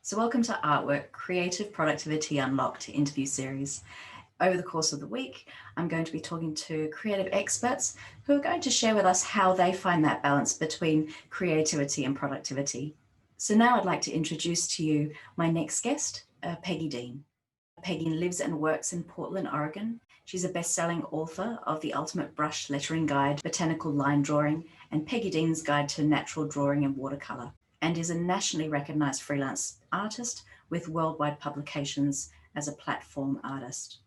So welcome to Artwork Creative Productivity Unlocked interview series. Over the course of the week, I'm going to be talking to creative experts who are going to share with us how they find that balance between creativity and productivity. So now I'd like to introduce to you my next guest, Peggy Dean. Peggy lives and works in Portland, Oregon. She's a best-selling author of The Ultimate Brush Lettering Guide, Botanical Line Drawing, and Peggy Dean's Guide to Natural Drawing and Watercolor, and is a nationally recognized freelance artist with worldwide publications as a platform artist.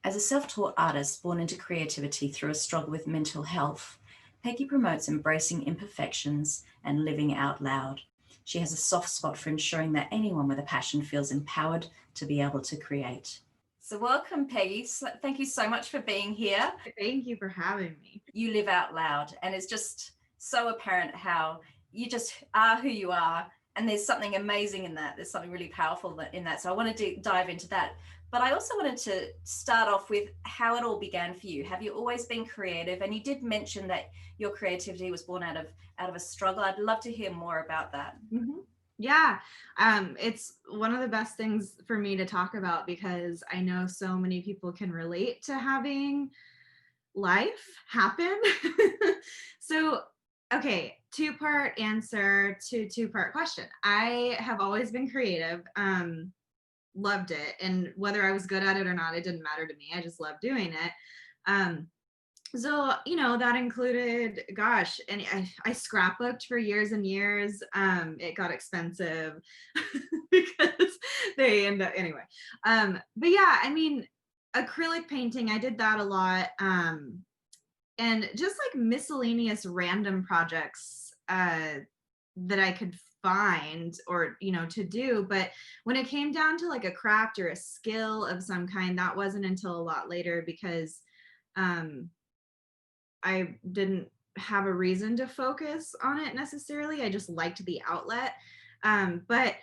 As a self-taught artist born into creativity through a struggle with mental health, Peggy promotes embracing imperfections and living out loud. She has a soft spot for ensuring that anyone with a passion feels empowered to be able to create. So welcome, Peggy. Thank you so much for being here. Thank you for having me. You live out loud, and it's just so apparent how you just are who you are, and there's something amazing in that. There's something really powerful in that. So I want to dive into that. But I also wanted to start off with how it all began for you. Have you always been creative? And you did mention that your creativity was born out of a struggle. I'd love to hear more about that. Mm-hmm. Yeah, it's one of the best things for me to talk about because I know so many people can relate to having life happen. So, okay, two-part answer to two-part question. I have always been creative, loved it, and whether I was good at it or not, it didn't matter to me. I just loved doing it. So, that included, gosh, and I scrapbooked for years and years. It got expensive because they end up, anyway. But yeah, I mean, acrylic painting, I did that a lot. And just like miscellaneous random projects that I could find or, to do. But when it came down to like a craft or a skill of some kind, that wasn't until a lot later because I didn't have a reason to focus on it necessarily. I just liked the outlet. But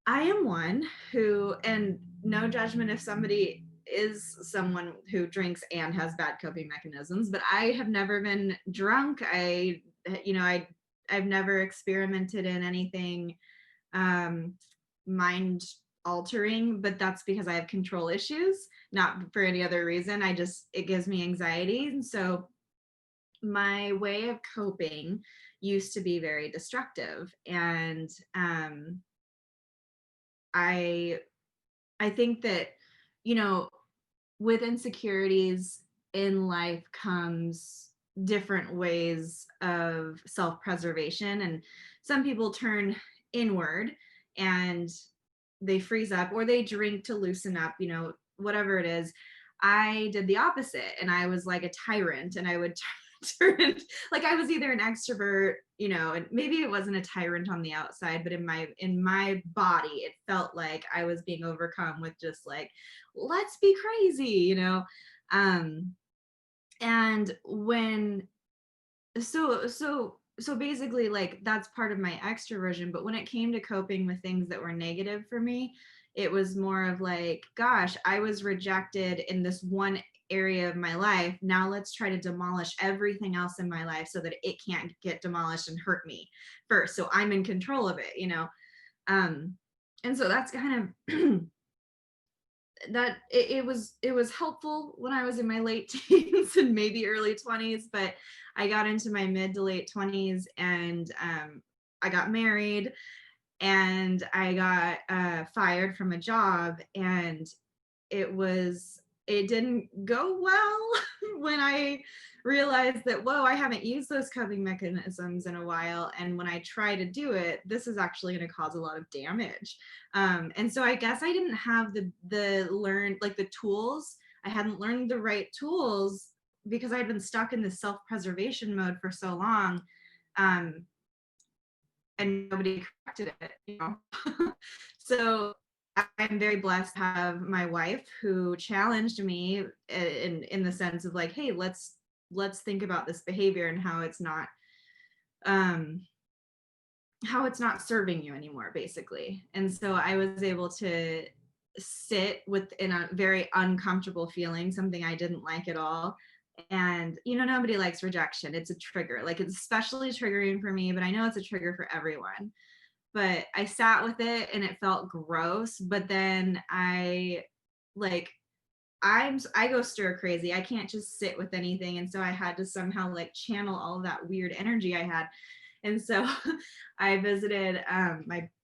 I am one who, and no judgment if somebody is someone who drinks and has bad coping mechanisms, but I have never been drunk. I've never experimented in anything mind altering, but that's because I have control issues, not for any other reason. It gives me anxiety. And so my way of coping used to be very destructive. And I think that, with insecurities in life comes different ways of self-preservation. And some people turn inward and they freeze up or they drink to loosen up, whatever it is. I did the opposite and I was like a tyrant and I would turn like I was either an extrovert, and maybe it wasn't a tyrant on the outside, but in my body, it felt like I was being overcome with just like, let's be crazy, and when, so basically like that's part of my extroversion. But when it came to coping with things that were negative for me, it was more of like, gosh, I was rejected in this one area of my life. Now let's try to demolish everything else in my life so that it can't get demolished and hurt me first. So I'm in control of it, and so that's kind of that it was helpful when I was in my late teens and maybe early 20s, but I got into my mid to late 20s and I got married and I got fired from a job, and it didn't go well when I realized that, whoa, I haven't used those coping mechanisms in a while. And when I try to do it, this is actually going to cause a lot of damage. And so I guess I didn't have the tools. I hadn't learned the right tools because I'd been stuck in this self-preservation mode for so long. And nobody corrected it, So I'm very blessed to have my wife who challenged me in the sense of like, hey, let's think about this behavior and how it's not serving you anymore, basically. And so I was able to sit within a very uncomfortable feeling, something I didn't like at all. And, nobody likes rejection. It's a trigger. Like, it's especially triggering for me, but I know it's a trigger for everyone. but I sat with it and it felt gross. But then like, I go stir crazy. I can't just sit with anything. And so I had to somehow like channel all of that weird energy I had. And so I visited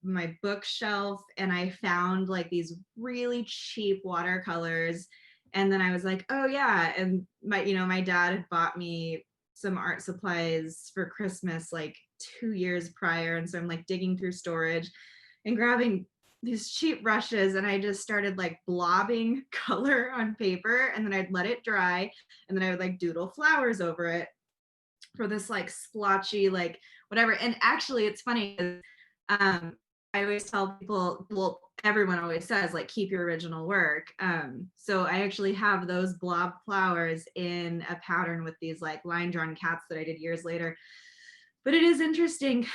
my bookshelf and I found like these really cheap watercolors. And then I was like, oh yeah. And my dad had bought me some art supplies for Christmas like 2 years prior. And so I'm like digging through storage and grabbing these cheap brushes, and I just started like blobbing color on paper, and then I'd let it dry, and then I would like doodle flowers over it for this like splotchy, like whatever. And actually it's funny, I always tell people, well, everyone always says like keep your original work. So I actually have those blob flowers in a pattern with these like line drawn cats that I did years later. But it is interesting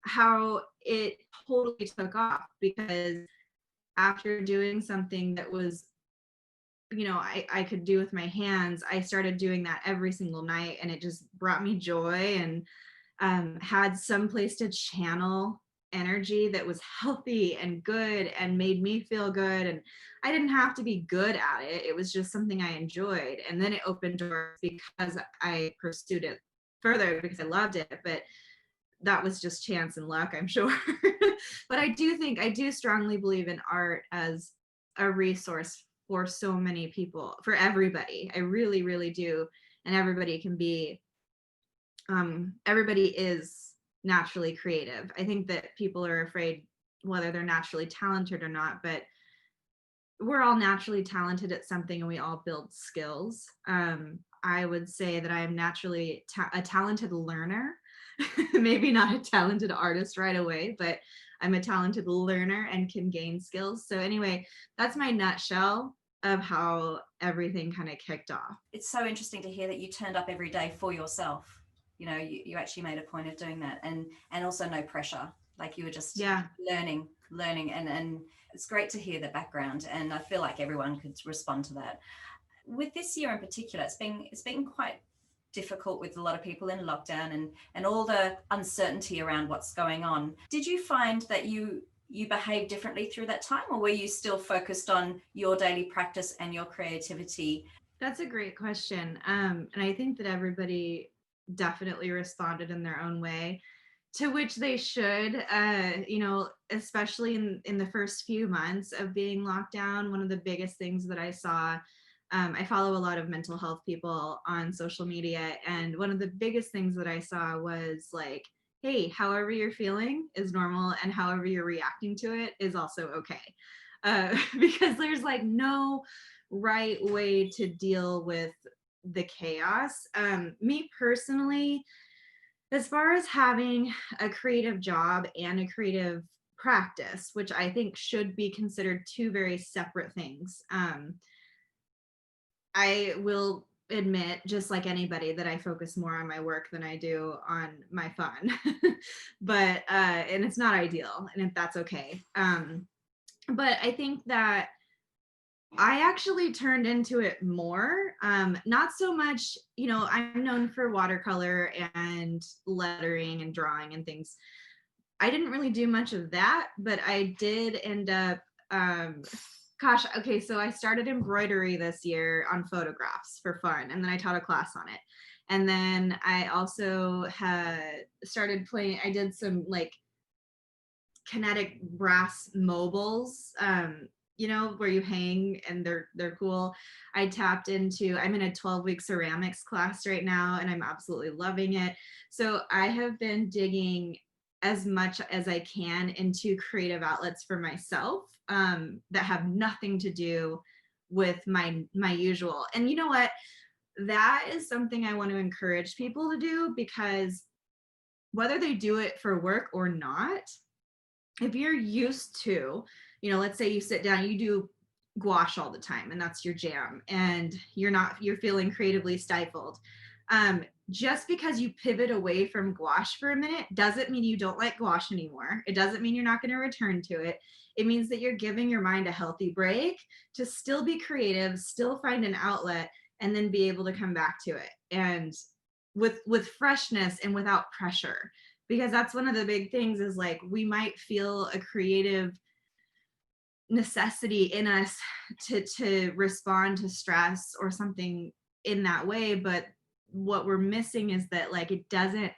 how it totally took off, because after doing something that was, I could do with my hands, I started doing that every single night, and it just brought me joy, and had some place to channel energy that was healthy and good and made me feel good. And I didn't have to be good at it. It was just something I enjoyed. And then it opened doors because I pursued it further because I loved it. But that was just chance and luck, I'm sure. But I do strongly believe in art as a resource for so many people, for everybody. I really, really do. And everybody is naturally creative. I think that people are afraid whether they're naturally talented or not, but we're all naturally talented at something, and we all build skills. I would say that I am naturally a talented learner. Maybe not a talented artist right away, but I'm a talented learner and can gain skills. So anyway, that's my nutshell of how everything kind of kicked off. It's so interesting to hear that you turned up every day for yourself. You actually made a point of doing that, and also no pressure. Like you were just learning, and it's great to hear the background. And I feel like everyone could respond to that. With this year in particular, it's been quite difficult with a lot of people in lockdown and all the uncertainty around what's going on. Did you find that you behaved differently through that time, or were you still focused on your daily practice and your creativity? That's a great question. And I think that everybody definitely responded in their own way, to which they should. Especially in the first few months of being locked down, one of the biggest things that I saw, I follow a lot of mental health people on social media, and one of the biggest things that I saw was like, hey, however you're feeling is normal, and however you're reacting to it is also okay. Because there's like no right way to deal with the chaos. Me personally, as far as having a creative job and a creative practice, which I think should be considered two very separate things, I will admit, just like anybody, that I focus more on my work than I do on my fun. But and it's not ideal, and that's okay. But I think that I actually turned into it more. Not so much, I'm known for watercolor and lettering and drawing and things. I didn't really do much of that, but I did end up, okay, so I started embroidery this year on photographs for fun, and then I taught a class on it. And then I also had started playing, I did some like kinetic brass mobiles, where you hang and they're cool. I'm in a 12-week ceramics class right now, and I'm absolutely loving it. So I have been digging as much as I can into creative outlets for myself, that have nothing to do with my usual. And you know what? That is something I want to encourage people to do, because whether they do it for work or not, if you're used to, let's say you sit down, you do gouache all the time and that's your jam, and you're feeling creatively stifled. Just because you pivot away from gouache for a minute doesn't mean you don't like gouache anymore. It doesn't mean you're not going to return to it. It means that you're giving your mind a healthy break to still be creative, still find an outlet, and then be able to come back to it, and with freshness and without pressure. because that's one of the big things is like, we might feel a creative necessity in us to respond to stress or something in that way, but what we're missing is that like it doesn't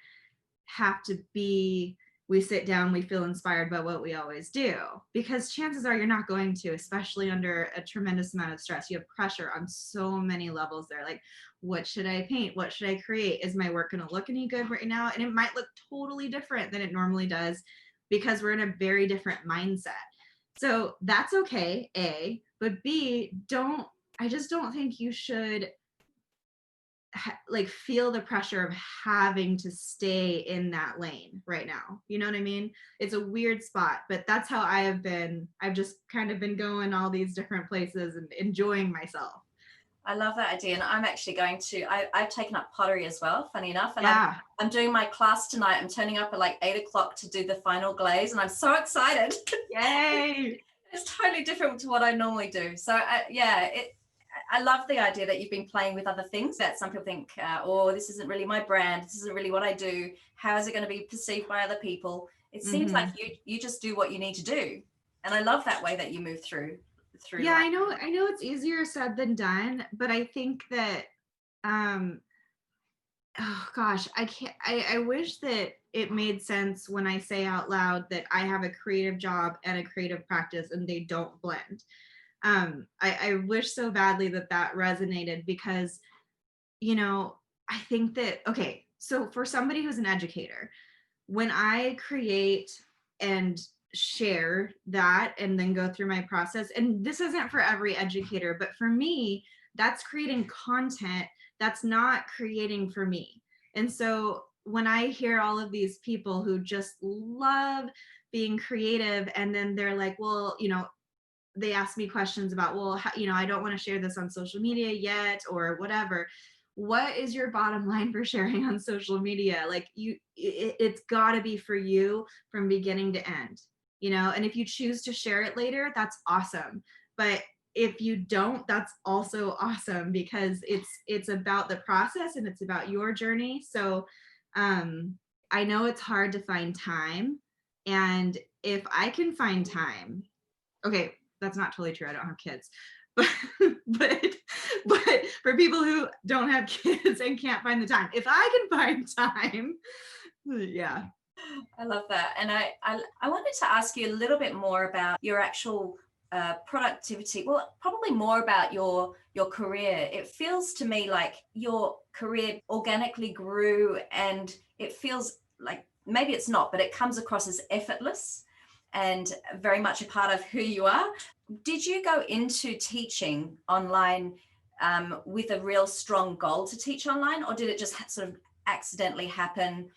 have to be we sit down, we feel inspired by what we always do, because chances are you're not going to, especially under a tremendous amount of stress. You have pressure on so many levels there. Like, what should I paint? What should I create? Is my work going to look any good right now? And it might look totally different than it normally does because we're in a very different mindset. So that's okay, A, but B, I just don't think you should like feel the pressure of having to stay in that lane right now. You know what I mean? It's a weird spot, but that's how I've just kind of been going all these different places and enjoying myself. I love that idea. And I'm actually going to, I've taken up pottery as well, funny enough. And Yeah. I'm doing my class tonight. I'm turning up at like 8 o'clock to do the final glaze. And I'm so excited. Yay. It's totally different to what I normally do. So I love the idea that you've been playing with other things that some people think, oh, this isn't really my brand. This isn't really what I do. How is it going to be perceived by other people? It seems like you just do what you need to do. And I love that way that you move through. Yeah, life. I know it's easier said than done, but I think that, oh gosh, I wish that it made sense when I say out loud that I have a creative job and a creative practice and they don't blend. I wish so badly that resonated because, you know, I think that, okay, so for somebody who's an educator, when I create and share that and then go through my process, and this isn't for every educator, but for me, that's creating content that's not creating for me. And so when I hear all of these people who just love being creative and then they're like, well, you know, they ask me questions about, well, how, you know, I don't want to share this on social media yet or whatever. What is your bottom line for sharing on social media? Like it's got to be for you from beginning to end, you know, and if you choose to share it later, that's awesome. But if you don't, that's also awesome because it's about the process and it's about your journey. So I know it's hard to find time. And if I can find time, okay, that's not totally true. I don't have kids, but for people who don't have kids and can't find the time, if I can find time, yeah. I love that. And I wanted to ask you a little bit more about your actual productivity. Well, probably more about your career. It feels to me like your career organically grew, and it feels like maybe it's not, but it comes across as effortless and very much a part of who you are. Did you go into teaching online with a real strong goal to teach online, or did it just sort of accidentally happen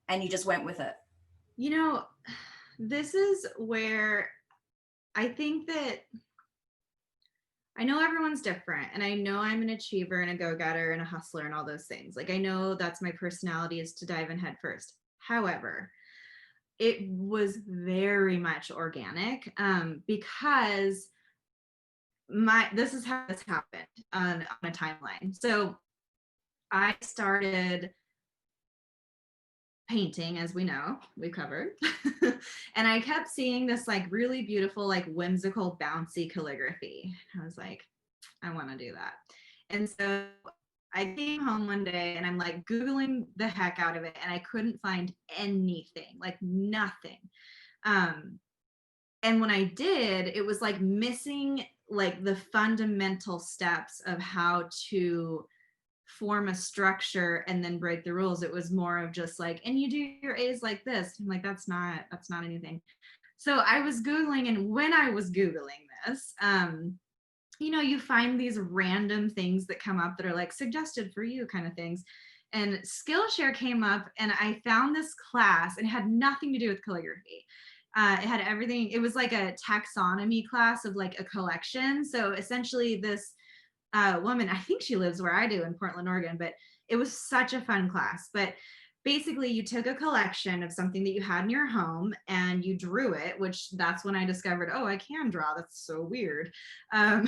and you just went with it? You know, this is where I think that I know everyone's different, and I know I'm an achiever and a go-getter and a hustler and all those things. Like, I know that's my personality, is to dive in head first. However, it was very much organic because this is how this happened on a timeline. So I started painting, as we know, we covered, and I kept seeing this like really beautiful, like whimsical, bouncy calligraphy. I was like, I want to do that. And so I came home one day and I'm like Googling the heck out of it, and I couldn't find anything, like nothing. And when I did, it was like missing like the fundamental steps of how to form a structure and then break the rules. It was more of just like, and you do your A's like this. I'm like, that's not anything. So I was Googling, and when I was Googling this, you know, you find these random things that come up that are like suggested for you kind of things. And Skillshare came up, and I found this class, and it had nothing to do with calligraphy. It had everything. It was like a taxonomy class of like a collection. So essentially this woman, I think she lives where I do in Portland, Oregon, but it was such a fun class. But basically you took a collection of something that you had in your home and you drew it, which that's when I discovered, oh, I can draw. That's so weird. Um,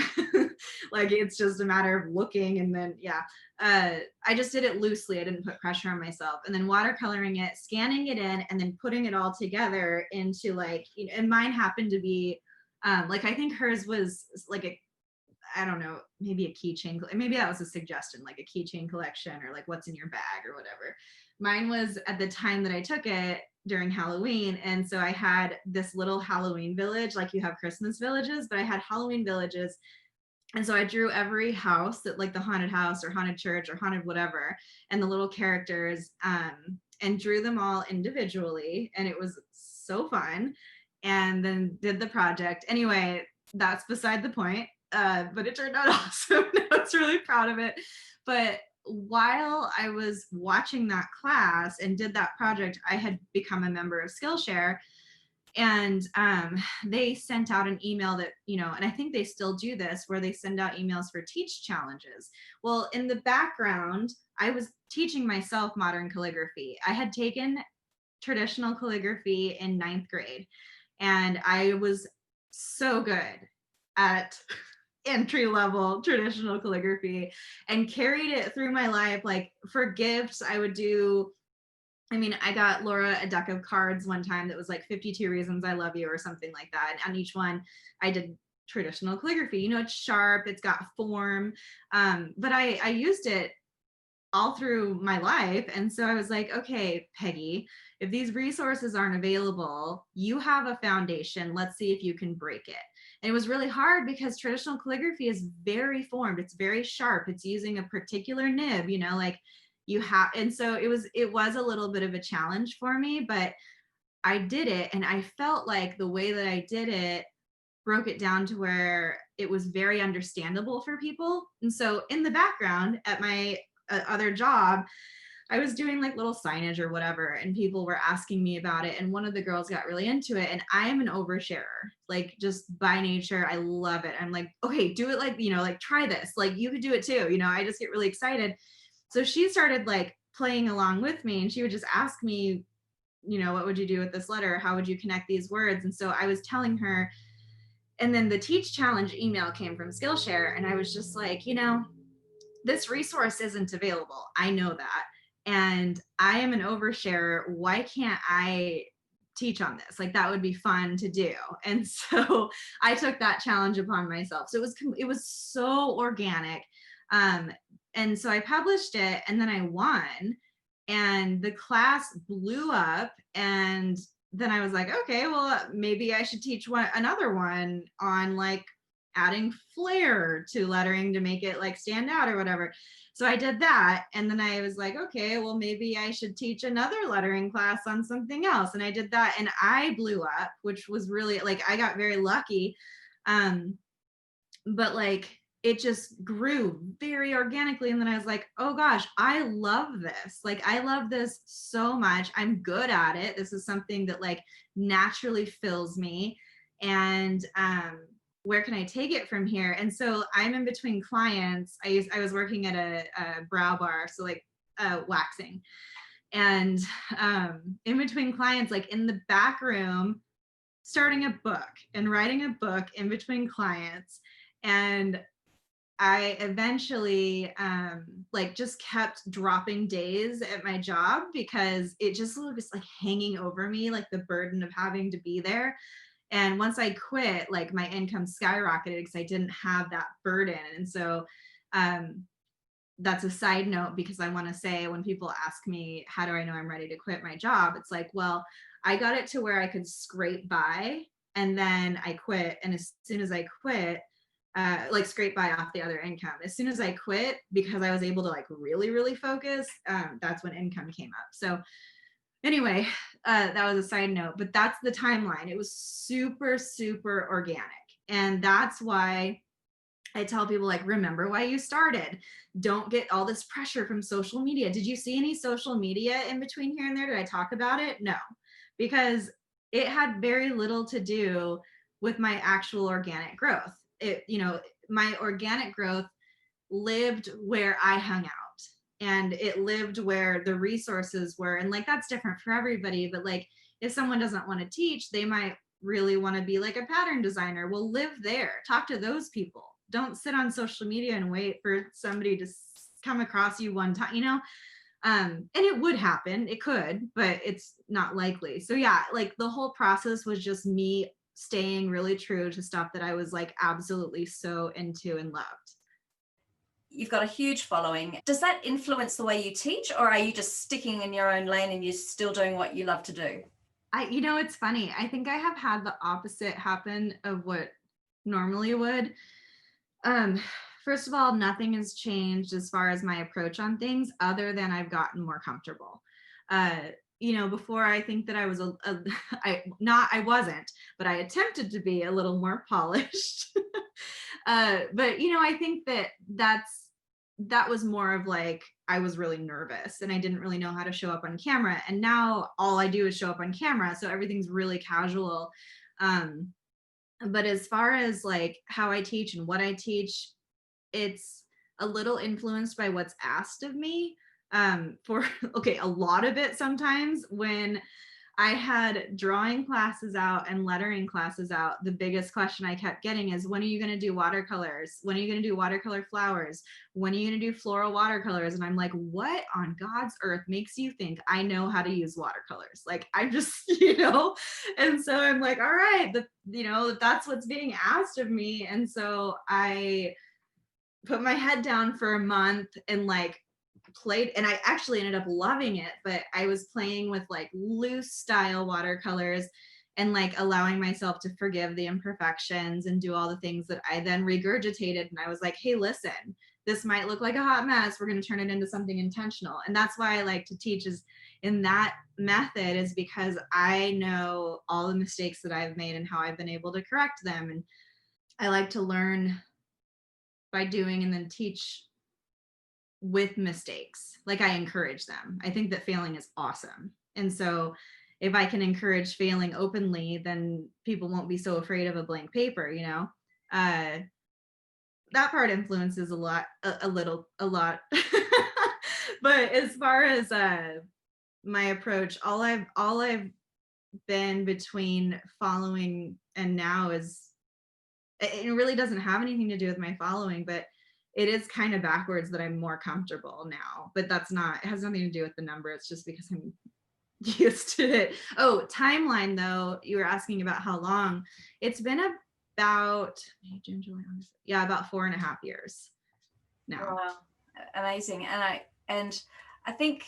like it's just a matter of looking and then, yeah. I just did it loosely. I didn't put pressure on myself. And then watercoloring it, scanning it in, and then putting it all together into like, you know, and mine happened to be, like I think hers was like a, I don't know, maybe a keychain. Maybe that was a suggestion, like a keychain collection or like what's in your bag or whatever. Mine was at the time that I took it during Halloween. And so I had this little Halloween village, like you have Christmas villages, but I had Halloween villages. And so I drew every house that like the haunted house or haunted church or haunted whatever, and the little characters, and drew them all individually. And it was so fun. And then did the project. Anyway, that's beside the point. But it turned out awesome. I was really proud of it. But while I was watching that class and did that project, I had become a member of Skillshare, and they sent out an email that, you know, and I think they still do this, where they send out emails for teach challenges. Well, in the background, I was teaching myself modern calligraphy. I had taken traditional calligraphy in 9th grade, and I was so good at entry level traditional calligraphy and carried it through my life. Like for gifts, I would do, I mean, I got Laura a deck of cards one time that was like 52 reasons I love you or something like that. And on each one, I did traditional calligraphy. You know, it's sharp, it's got form, but I used it all through my life. And so I was like, okay, Peggy, if these resources aren't available, you have a foundation. Let's see if you can break it. And it was really hard because traditional calligraphy is very formed. It's very sharp. It's using a particular nib, you know, like you have. And so it was a little bit of a challenge for me, but I did it. And I felt like the way that I did it broke it down to where it was very understandable for people. And so in the background at my other job, I was doing like little signage or whatever, and people were asking me about it. And one of the girls got really into it. And I am an oversharer, like just by nature. I love it. I'm like, okay, do it, like, you know, like try this, like you could do it too. You know, I just get really excited. So she started like playing along with me, and she would just ask me, you know, what would you do with this letter? How would you connect these words? And so I was telling her. And then the Teach Challenge email came from Skillshare. And I was just like, you know, this resource isn't available. I know that. And I am an oversharer. Why can't I teach on this? Like that would be fun to do. And so I took that challenge upon myself. So it was so organic. And so I published it, and then I won, and the class blew up. And then I was like, okay, well, maybe I should teach another one on like adding flair to lettering to make it like stand out or whatever. So I did that. And then I was like, okay, well, maybe I should teach another lettering class on something else. And I did that, and I blew up, which was really like, I got very lucky. But like, it just grew very organically. And then I was like, oh gosh, I love this. Like, I love this so much. I'm good at it. This is something that like naturally fills me. And where can I take it from here? And so I'm in between clients. I was working at a brow bar, so like waxing. And in between clients, like in the back room, starting a book and writing a book in between clients. And I eventually like just kept dropping days at my job because it just was like hanging over me, like the burden of having to be there. And once I quit, like my income skyrocketed because I didn't have that burden. And so that's a side note, because I want to say, when people ask me, how do I know I'm ready to quit my job? It's like, well, I got it to where I could scrape by, and then I quit. And as soon as I quit, like scrape by off the other income. As soon as I quit, because I was able to like really, really focus, that's when income came up. So anyway, that was a side note, but that's the timeline. It was super, super organic. And that's why I tell people, like, remember why you started. Don't get all this pressure from social media. Did you see any social media in between here and there? Did I talk about it? No, because it had very little to do with my actual organic growth. It, you know, my organic growth lived where I hung out. and it lived where the resources were. And like, that's different for everybody, but like, if someone doesn't want to teach, they might really want to be like a pattern designer. Well, live there, talk to those people. Don't sit on social media and wait for somebody to come across you one time, you know? And it would happen, it could, but it's not likely. So yeah, like the whole process was just me staying really true to stuff that I was like absolutely so into and loved. You've got a huge following. Does that influence the way you teach, or are you just sticking in your own lane and you're still doing what you love to do? You know, it's funny. I think I have had the opposite happen of what normally would. First of all, nothing has changed as far as my approach on things other than I've gotten more comfortable. You know, before I think that I was I wasn't, but I attempted to be a little more polished. But you know, I think that was more of like, I was really nervous and I didn't really know how to show up on camera. And now all I do is show up on camera. So everything's really casual. But as far as like how I teach and what I teach, it's a little influenced by what's asked of me. For okay, a lot of it sometimes when I had drawing classes out and lettering classes out, the biggest question I kept getting is, when are you going to do watercolors? When are you going to do watercolor flowers? When are you going to do floral watercolors? And I'm like, what on God's earth makes you think I know how to use watercolors? Like, I'm just, you know? And so I'm like, all right, you know, that's what's being asked of me. And so I put my head down for a month and like played, and I actually ended up loving it, but I was playing with like loose style watercolors and like allowing myself to forgive the imperfections and do all the things that I then regurgitated. And I was like, hey, listen, this might look like a hot mess. We're going to turn it into something intentional. And that's why I like to teach is in that method, is because I know all the mistakes that I've made and how I've been able to correct them. And I like to learn by doing and then teach with mistakes. Like, I encourage them. I think that failing is awesome. And so if I can encourage failing openly, then people won't be so afraid of a blank paper, you know? That part influences a lot. But as far as my approach, all I've been between following and now is, it really doesn't have anything to do with my following, but it is kind of backwards that I'm more comfortable now. But it has nothing to do with the number. It's just because I'm used to it. Oh, timeline though, you were asking about how long. It's been about June, July, August. Yeah, about 4.5 years now. Wow, amazing. And I think,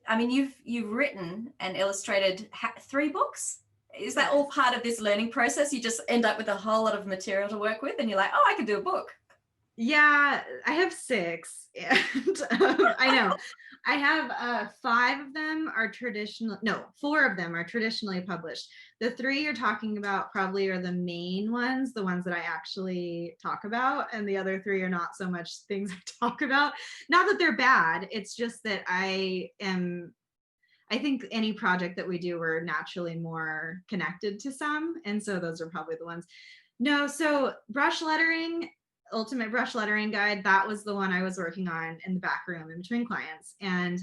I mean, you've written and illustrated 3 books. Is that all part of this learning process? You just end up with a whole lot of material to work with and you're like, oh, I can do a book. Yeah, I have 6, and I know I have 5 of them are traditional. No, 4 of them are traditionally published. The 3 you're talking about probably are the main ones, the ones that I actually talk about, and the other 3 are not so much things I talk about. Not that they're bad. It's just that I think any project that we do, we're naturally more connected to some, and so those are probably the ones. No, so brush lettering. Ultimate Brush Lettering Guide, that was the one I was working on in the back room in between clients. And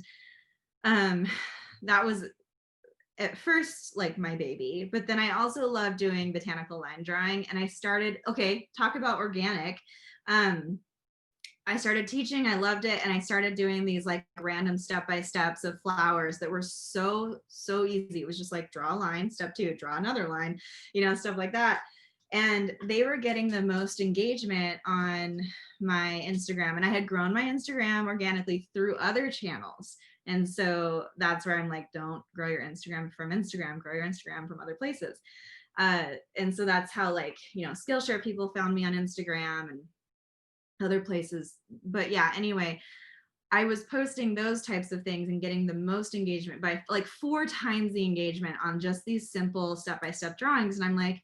that was at first like my baby, but then I also love doing botanical line drawing. And I started, talk about organic. I started teaching, I loved it. And I started doing these like random step-by-steps of flowers that were so easy. It was just like draw a line, step 2, draw another line, you know, stuff like that. And they were getting the most engagement on my Instagram. And I had grown my Instagram organically through other channels. And so that's where I'm like, don't grow your Instagram from Instagram, grow your Instagram from other places. And so that's how, like, you know, Skillshare people found me on Instagram and other places. But yeah, anyway, I was posting those types of things and getting the most engagement by like 4 times the engagement on just these simple step-by-step drawings. And I'm like,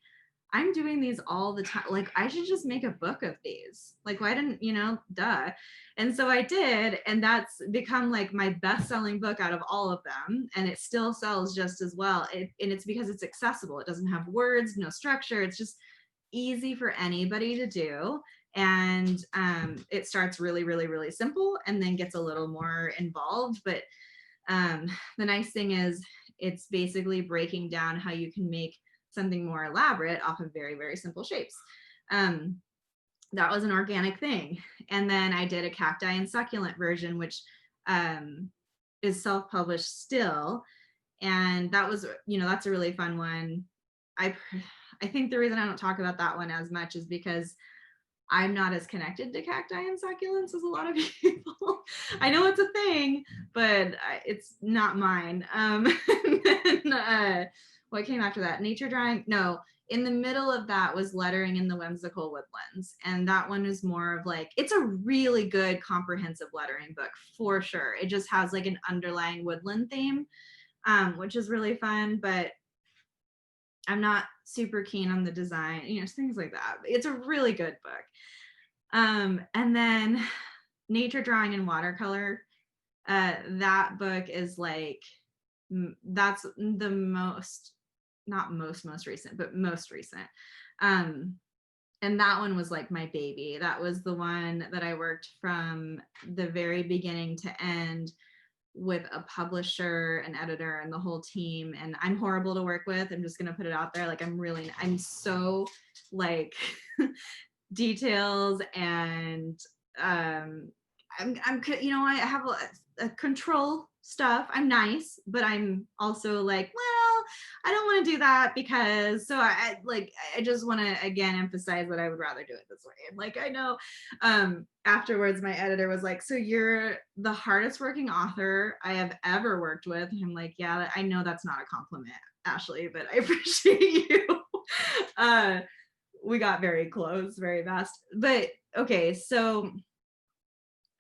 I'm doing these all the time. Like, I should just make a book of these. Like, why didn't, you know, duh. And so I did. And that's become like my best-selling book out of all of them. And it still sells just as well. And it's because it's accessible. It doesn't have words, no structure. It's just easy for anybody to do. And it starts really, really, really simple and then gets a little more involved. But the nice thing is it's basically breaking down how you can make something more elaborate off of very, very simple shapes. That was an organic thing. And then I did a cacti and succulent version, which is self-published still. And that was, that's a really fun one. I think the reason I don't talk about that one as much is because I'm not as connected to cacti and succulents as a lot of people. I know it's a thing, but it's not mine. Then, what came after that? Nature drawing? No, in the middle of that was lettering in the whimsical woodlands. And that one is more of like, it's a really good comprehensive lettering book for sure. It just has like an underlying woodland theme, which is really fun, but I'm not super keen on the design, things like that. It's a really good book. And then nature drawing and watercolor, that book is like, that's the most, not most recent, but most recent. And that one was like my baby. That was the one that I worked from the very beginning to end with a publisher, an editor, and the whole team. And I'm horrible to work with. I'm just going to put it out there. Like, I'm so like details and I have a control stuff. I'm nice, but I'm also like, well, I don't want to do that because, so I just want to again emphasize that I would rather do it this way. And like, I know afterwards my editor was like, so you're the hardest working author I have ever worked with. And I'm like, yeah, I know that's not a compliment, Ashley, but I appreciate you. We got very close very fast. But okay, so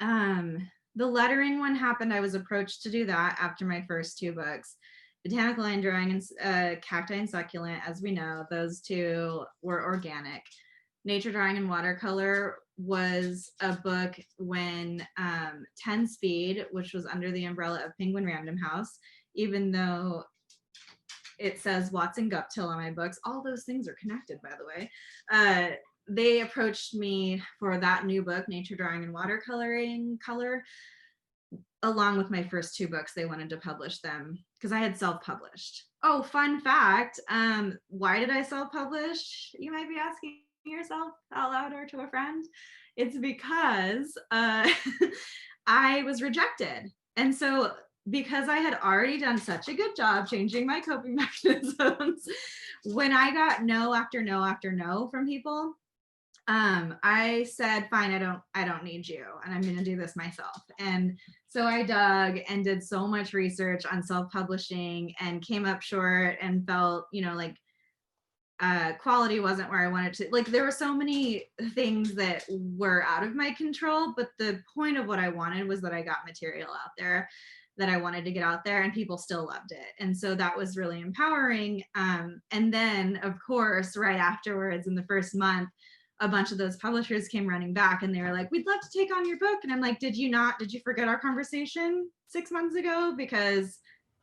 the lettering one happened. I was approached to do that after my first two books. Botanical line drawing and cacti and succulent, as we know, those two were organic. Nature drawing and watercolor was a book when 10 Speed, which was under the umbrella of Penguin Random House, even though it says Watson Guptill on my books, all those things are connected, by the way. They approached me for that new book, Nature Drawing and Watercoloring Color, along with my first two books. They wanted to publish them because I had self-published. Oh, fun fact, why did I self-publish? You might be asking yourself out loud or to a friend. It's because I was rejected. And so because I had already done such a good job changing my coping mechanisms, when I got no after no after no from people, I said, fine, I don't need you, and I'm going to do this myself. And so I dug and did so much research on self-publishing and came up short and felt, like quality wasn't where I wanted to. Like, there were so many things that were out of my control, but the point of what I wanted was that I got material out there that I wanted to get out there, and people still loved it. And so that was really empowering. And then, of course, right afterwards, in the first month, a bunch of those publishers came running back and they were like, we'd love to take on your book. And I'm like, did you forget our conversation 6 months ago? Because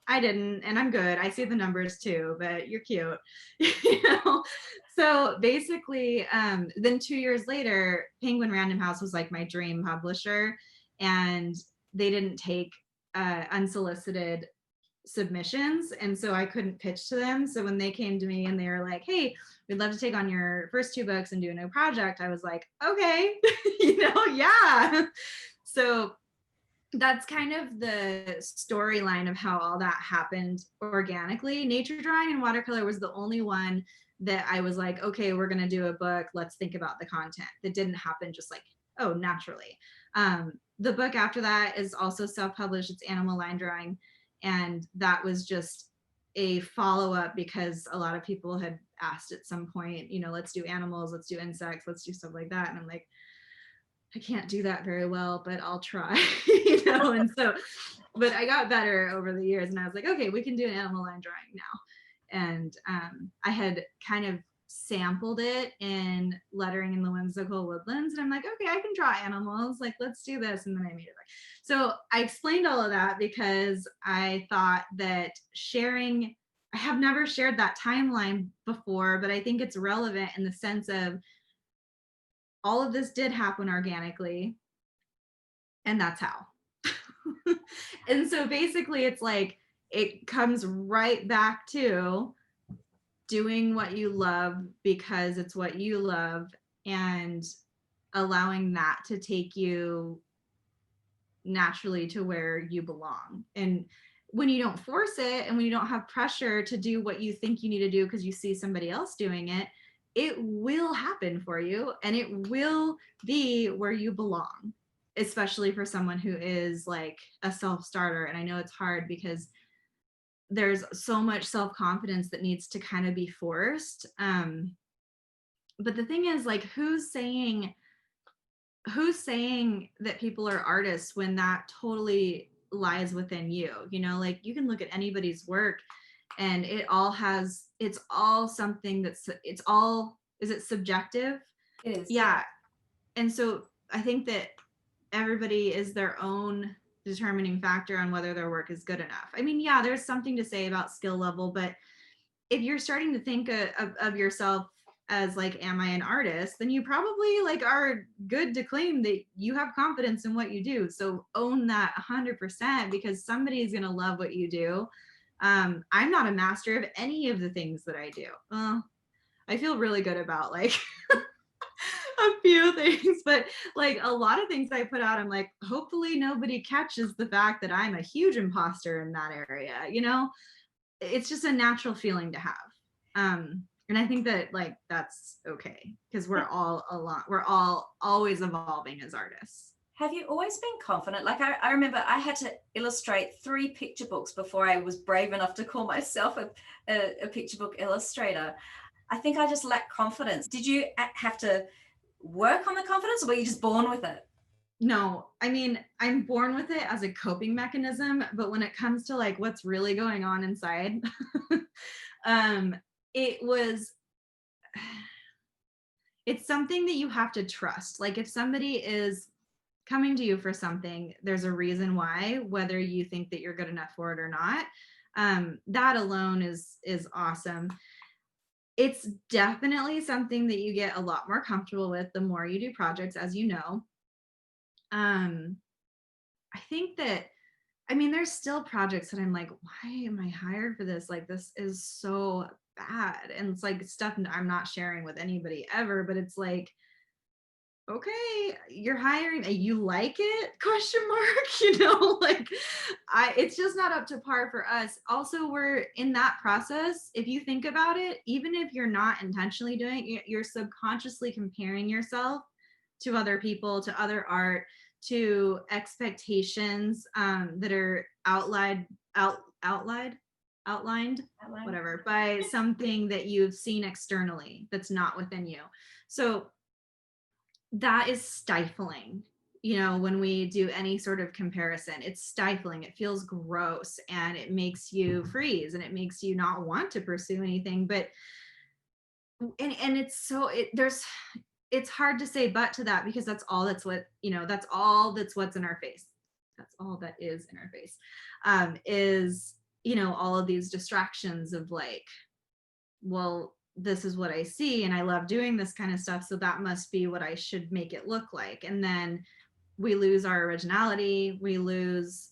I didn't, and I'm good. I see the numbers too, but you're cute. So basically, then 2 years later, Penguin Random House was like my dream publisher, and they didn't take unsolicited submissions, and so I couldn't pitch to them. So when they came to me and they were like, hey, we'd love to take on your first two books and do a new project, I was like, okay, yeah. So that's kind of the storyline of how all that happened organically. Nature drawing and watercolor was the only one that I was like, okay, we're going to do a book, let's think about the content. That didn't happen just like, oh, naturally. The book after that is also self-published. It's animal line drawing. And that was just a follow-up because a lot of people had asked at some point, let's do animals, let's do insects, let's do stuff like that. And I'm like, I can't do that very well, but I'll try, and so, but I got better over the years, and I was like, okay, we can do an animal line drawing now. And I had kind of sampled it in lettering in the whimsical woodlands, and I'm like, okay, I can draw animals, like, let's do this. And then I made it. So I explained all of that because I thought that I have never shared that timeline before, but I think it's relevant in the sense of all of this did happen organically, and that's how. And so basically it's like it comes right back to doing what you love because it's what you love, and allowing that to take you naturally to where you belong. And when you don't force it, and when you don't have pressure to do what you think you need to do because you see somebody else doing it, it will happen for you, and it will be where you belong, especially for someone who is like a self-starter. And I know it's hard because there's so much self-confidence that needs to kind of be forced. But the thing is, like, who's saying that people are artists when that totally lies within you? You know, like, you can look at anybody's work and it's all something is it subjective? It is. Yeah. And so I think that everybody is their own determining factor on whether their work is good enough. I mean, yeah, there's something to say about skill level, but if you're starting to think of yourself as like, am I an artist, then you probably like are good to claim that you have confidence in what you do. So own that 100%, because somebody's going to love what you do. I'm not a master of any of the things that I do. I feel really good about like a few things, but like a lot of things I put out, I'm like, hopefully nobody catches the fact that I'm a huge imposter in that area. You know, it's just a natural feeling to have. And I think that like that's okay, because we're all always evolving as artists. Have you always been confident? Like, I remember I had to illustrate 3 picture books before I was brave enough to call myself a picture book illustrator. I think I just lack confidence. Did you have to work on the confidence, or were you just born with it? No, I mean, I'm born with it as a coping mechanism, but when it comes to like what's really going on inside, it was, it's something that you have to trust. Like, if somebody is coming to you for something, there's a reason why, whether you think that you're good enough for it or not. That alone is awesome. It's definitely something that you get a lot more comfortable with the more you do projects, as you know. I think that, I mean, there's still projects that I'm like, why am I hired for this? Like, this is so bad. And it's like stuff I'm not sharing with anybody ever, but it's like, okay, you're hiring, you like it? Question mark, you know, like it's just not up to par for us. Also, we're in that process. If you think about it, even if you're not intentionally doing it, you're subconsciously comparing yourself to other people, to other art, to expectations that are outlined, whatever, by something that you've seen externally that's not within you. So that is stifling. You know, when we do any sort of comparison, it's stifling. It feels gross, and it makes you freeze, and it makes you not want to pursue anything. But and it's so it's hard to say but to that, because that's all that's what, you know, that's all that's what's in our face. That's all that is in our face, is, you know, all of these distractions of like, well, this is what I see and I love doing this kind of stuff, so that must be what I should make it look like. And then we lose our originality, we lose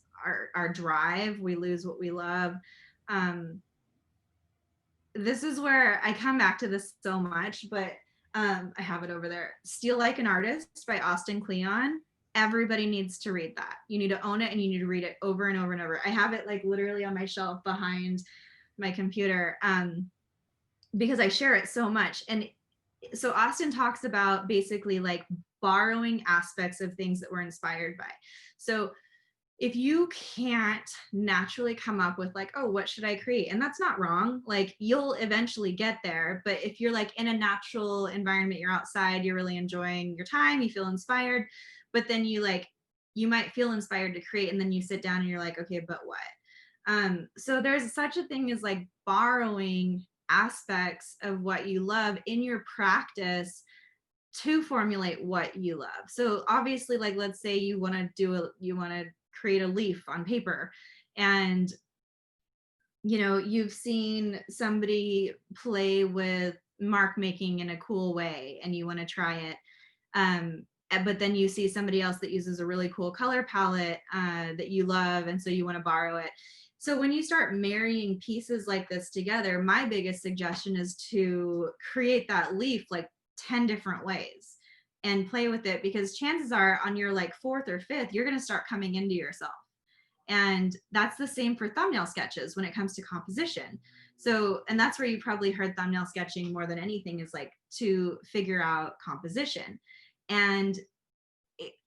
our drive, we lose what we love. This is where I come back to this so much, but I have it over there. Steal Like an Artist by Austin Kleon. Everybody needs to read that. You need to own it, and you need to read it over and over and over. I have it like literally on my shelf behind my computer. Because I share it so much. And so Austin talks about basically like borrowing aspects of things that we're inspired by. So if you can't naturally come up with like, oh, what should I create? And that's not wrong. Like, you'll eventually get there. But if you're like in a natural environment, you're outside, you're really enjoying your time, you feel inspired, but then you might feel inspired to create, and then you sit down and you're like, okay, but what? So there's such a thing as like borrowing aspects of what you love in your practice to formulate what you love. So obviously, like, let's say you want to create a leaf on paper, and you know, you've seen somebody play with mark making in a cool way and you want to try it. But then you see somebody else that uses a really cool color palette that you love, and so you want to borrow it. So when you start marrying pieces like this together, my biggest suggestion is to create that leaf like 10 different ways and play with it, because chances are on your like fourth or fifth, you're going to start coming into yourself. And that's the same for thumbnail sketches when it comes to composition. So, and that's where you probably heard thumbnail sketching more than anything, is like to figure out composition. And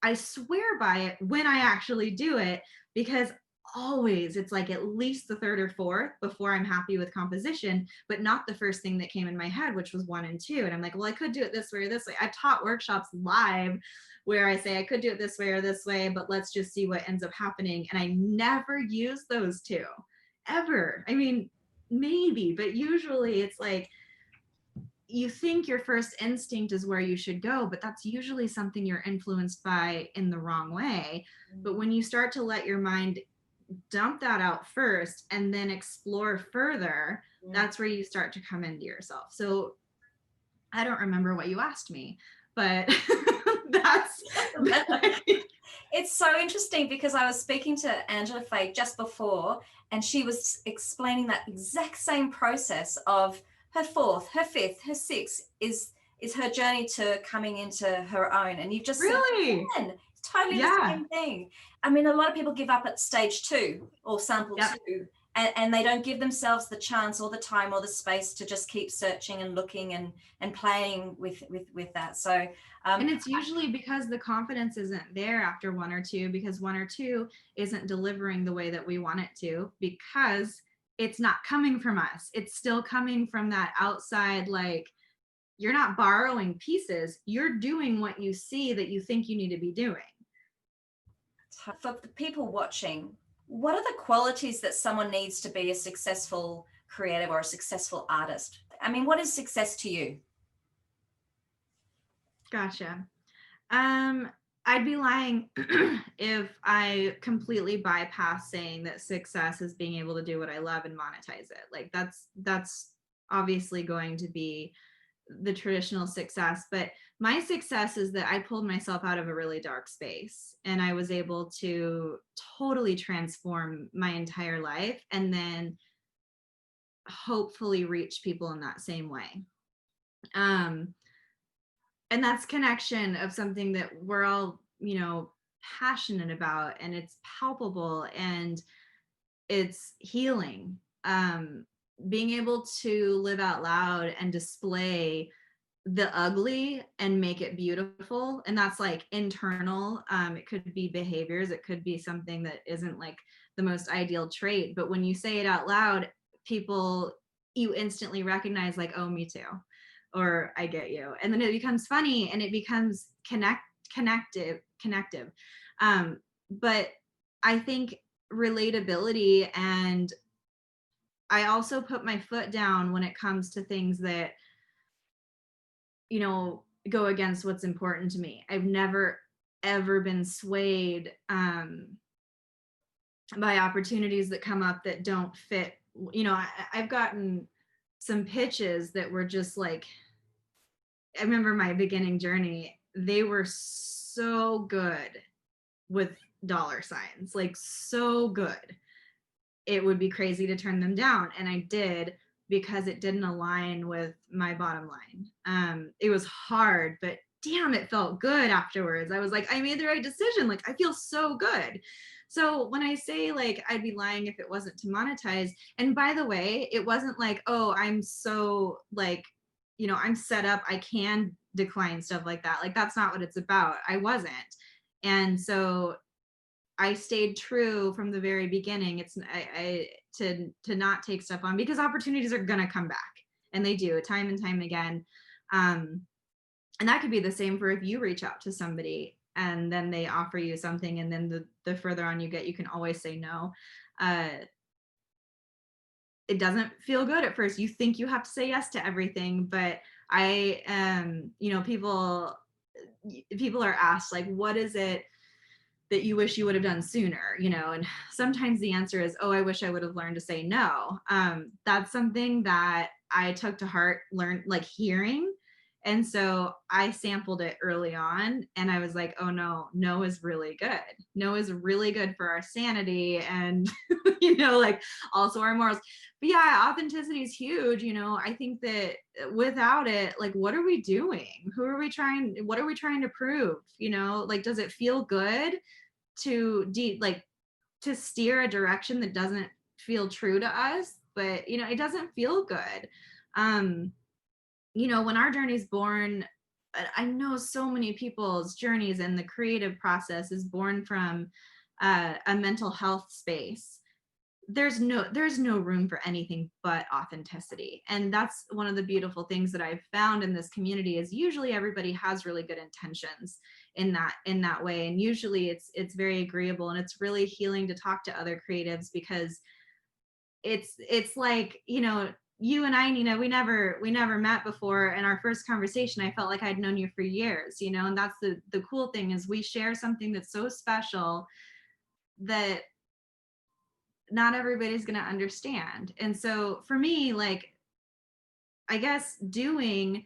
I swear by it when I actually do it, because always it's like at least the third or fourth before I'm happy with composition, but not the first thing that came in my head, which was 1 and 2. And I'm like, well, I could do it this way or this way. I've taught workshops live where I say I could do it this way or this way, but let's just see what ends up happening. And I never use those two ever. I mean, maybe, but usually it's like, you think your first instinct is where you should go, but that's usually something you're influenced by in the wrong way. But when you start to let your mind dump that out first and then explore further, that's where you start to come into yourself. So I don't remember what you asked me, but that's it's so interesting, because I was speaking to Angela Faye just before, and she was explaining that exact same process of her fourth, her fifth, her sixth is her journey to coming into her own. And you've just really said, it's totally the same thing. I mean, a lot of people give up at stage 2 or sample 2, and they don't give themselves the chance or the time or the space to just keep searching and looking and playing with that. So and it's usually because the confidence isn't there after 1 or 2, because 1 or 2 isn't delivering the way that we want it to, because it's not coming from us. It's still coming from that outside, like, you're not borrowing pieces, you're doing what you see that you think you need to be doing. For the people watching, what are the qualities that someone needs to be a successful creative or a successful artist? I mean, what is success to you? Gotcha. I'd be lying if I completely bypass saying that success is being able to do what I love and monetize it. Like that's obviously going to be the traditional success, but my success is that I pulled myself out of a really dark space and I was able to totally transform my entire life and then hopefully reach people in that same way. And that's connection of something that we're all, passionate about, and it's palpable and it's healing. Being able to live out loud and display the ugly and make it beautiful, and that's like internal. It could be behaviors, it could be something that isn't like the most ideal trait, but when you say it out loud, you instantly recognize like, oh, me too, or I get you. And then it becomes funny and it becomes connective. But I think relatability, and I also put my foot down when it comes to things that, go against what's important to me. I've never, ever been swayed by opportunities that come up that don't fit. I've gotten some pitches that were just like, I remember my beginning journey, they were so good with dollar signs, like so good. It would be crazy to turn them down. And I did, because it didn't align with my bottom line. It was hard, but damn, it felt good afterwards. I was like, I made the right decision. Like, I feel so good. So when I say like, I'd be lying if it wasn't to monetize. And by the way, it wasn't like, oh, I'm so like, I'm set up, I can decline stuff like that. Like, that's not what it's about. I wasn't. And so I stayed true from the very beginning. It's to not take stuff on, because opportunities are gonna come back, and they do time and time again. And that could be the same for if you reach out to somebody and then they offer you something, and then the further on you get, you can always say no. It doesn't feel good at first. You think you have to say yes to everything, but people are asked like, what is it that you wish you would have done sooner, and sometimes the answer is, oh, I wish I would have learned to say no. That's something that I took to heart, learned like hearing, And so I sampled it early on and I was like, oh no is really good. No is really good for our sanity and, like also our morals. But yeah, authenticity is huge. I think that without it, like, what are we doing? What are we trying to prove? Like, does it feel good to to steer a direction that doesn't feel true to us? But, it doesn't feel good. When our journey's born, I know so many people's journeys and the creative process is born from a mental health space. There's no room for anything but authenticity. And that's one of the beautiful things that I've found in this community is usually everybody has really good intentions in that way. And usually it's very agreeable, and it's really healing to talk to other creatives, because it's like, you and I, Nina, we never met before. And our first conversation, I felt like I'd known you for years, and that's the cool thing, is we share something that's so special that not everybody's going to understand. And so for me, like, I guess doing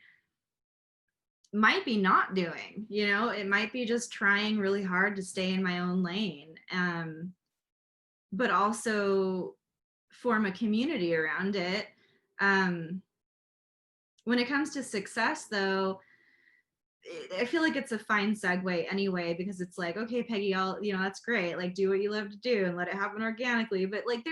might be not doing, it might be just trying really hard to stay in my own lane, but also form a community around it. When it comes to success, though, I feel like it's a fine segue anyway, because it's like, okay, Peggy, that's great. Like, do what you love to do and let it happen organically. But like,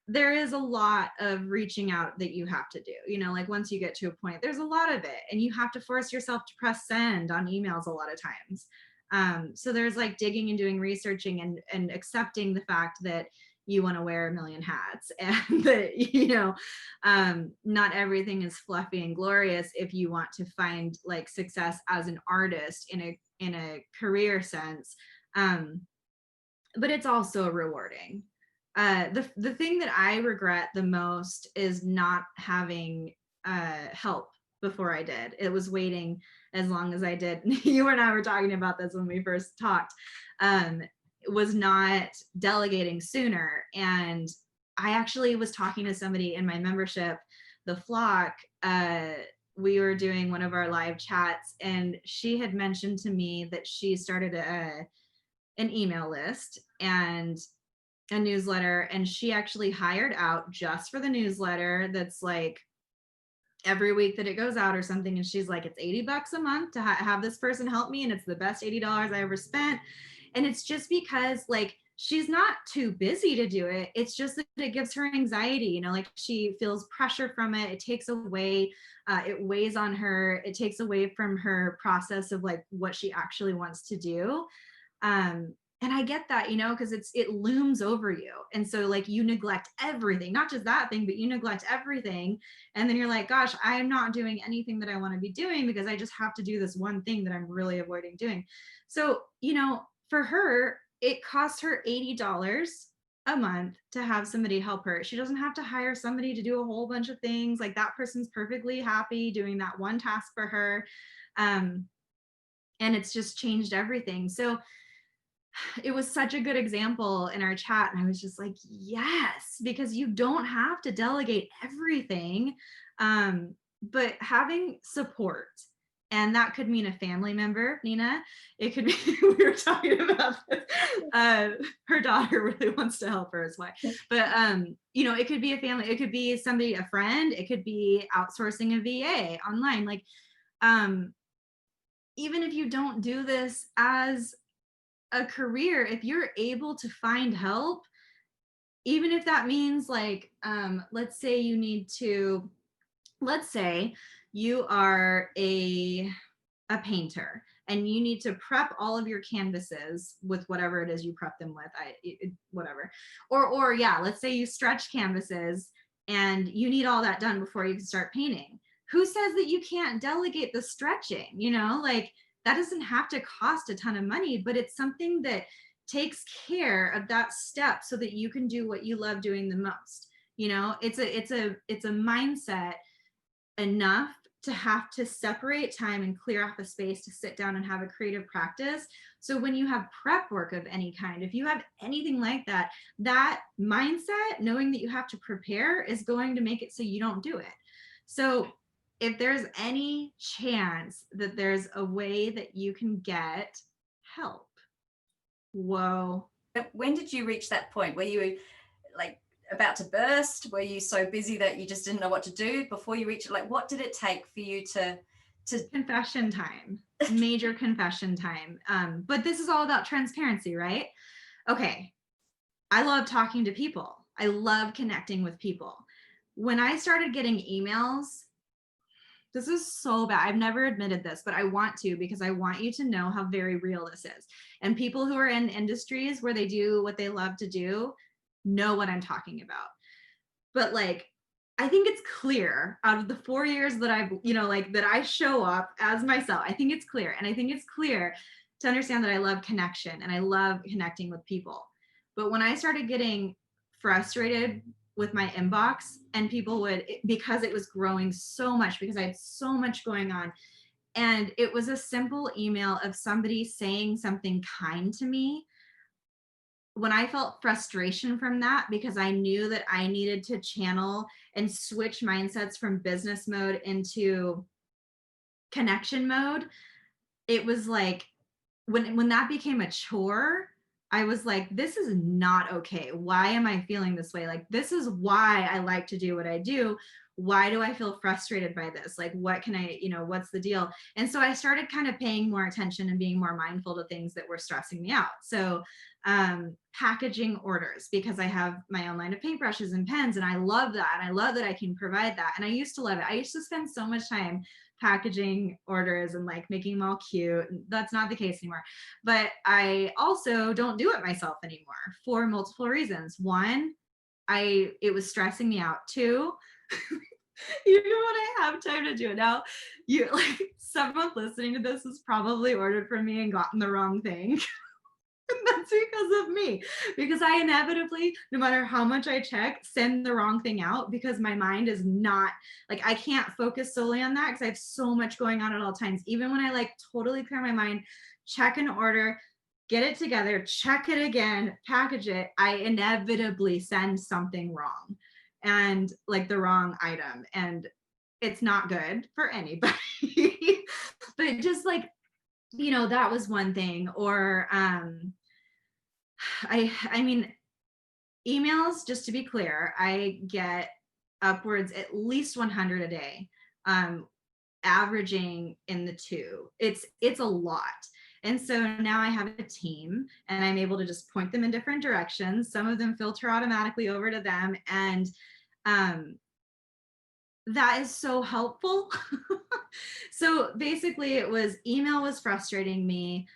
there is a lot of reaching out that you have to do, like once you get to a point, there's a lot of it, and you have to force yourself to press send on emails a lot of times. So there's like digging and doing researching and accepting the fact that you want to wear a million hats, and that, not everything is fluffy and glorious if you want to find like success as an artist in a career sense. But it's also rewarding. The thing that I regret the most is not having help before I did. It was waiting as long as I did. You and I were talking about this when we first talked. Was not delegating sooner. And I actually was talking to somebody in my membership, the Flock. We were doing one of our live chats, and she had mentioned to me that she started an email list and a newsletter, and she actually hired out just for the newsletter that's like every week that it goes out or something. And she's like, it's $80 a month to have this person help me, and it's the best $80 I ever spent. And it's just because like she's not too busy to do it. It's just that it gives her anxiety, like she feels pressure from it. It takes away, it weighs on her. It takes away from her process of like what she actually wants to do. And I get that, because it looms over you. And so like you neglect everything, not just that thing, but you neglect everything. And then you're like, gosh, I'm not doing anything that I want to be doing because I just have to do this one thing that I'm really avoiding doing. So, for her, it costs her $80 a month to have somebody help her. She doesn't have to hire somebody to do a whole bunch of things. Like that person's perfectly happy doing that one task for her. And it's just changed everything. So it was such a good example in our chat. And I was just like, yes, because you don't have to delegate everything, but having support. And that could mean a family member, Nina. It could be, we were talking about this. Her daughter really wants to help her as well. But, it could be a family. It could be somebody, a friend. It could be outsourcing a VA online. Like, even if you don't do this as a career, if you're able to find help, even if that means like, let's say you are a painter and you need to prep all of your canvases with whatever it is you prep them with, whatever. Or yeah, let's say you stretch canvases and you need all that done before you can start painting. Who says that you can't delegate the stretching? Like that doesn't have to cost a ton of money, but it's something that takes care of that step so that you can do what you love doing the most. It's a mindset enough to have to separate time and clear off a space to sit down and have a creative practice. So when you have prep work of any kind, if you have anything like that, that mindset, knowing that you have to prepare, is going to make it so you don't do it. So if there's any chance that there's a way that you can get help, whoa. When did you reach that point? Were you like about to burst? Were you so busy that you just didn't know what to do before you reached it? Like, what did it take for you to confession time, major confession time. But this is all about transparency, right? Okay. I love talking to people. I love connecting with people. When I started getting emails, this is so bad. I've never admitted this, but I want to, because I want you to know how very real this is. And people who are in industries where they do what they love to do know what I'm talking about. But like, I think it's clear out of the 4 years that I've, like that I show up as myself, I think it's clear. And I think it's clear to understand that I love connection and I love connecting with people. But when I started getting frustrated with my inbox, and people would, because it was growing so much, because I had so much going on, and it was a simple email of somebody saying something kind to me, when I felt frustration from that, because I knew that I needed to channel and switch mindsets from business mode into connection mode, it was like, when that became a chore, I was like, this is not okay. Why am I feeling this way? Like, this is why I like to do what I do. Why do I feel frustrated by this? Like, what can I, what's the deal? And so I started kind of paying more attention and being more mindful to things that were stressing me out. So packaging orders, because I have my own line of paintbrushes and pens, and I love that. And I love that I can provide that. And I used to love it. I used to spend so much time packaging orders and like making them all cute. That's not the case anymore. But I also don't do it myself anymore for multiple reasons. One, it was stressing me out. Two, even when I have time to do it now, someone listening to this has probably ordered from me and gotten the wrong thing. And that's because of me, because I inevitably, no matter how much I check, send the wrong thing out, because my mind is not, like, I can't focus solely on that because I have so much going on at all times. Even when I like totally clear my mind, check an order, get it together, check it again, package it, I inevitably send something wrong, and like the wrong item, and it's not good for anybody. But just like, that was one thing. Or I mean, emails, just to be clear, I get upwards at least 100 a day, averaging in the two. It's a lot. And so now I have a team, and I'm able to just point them in different directions. Some of them filter automatically over to them, and that is so helpful. So basically, email was frustrating me.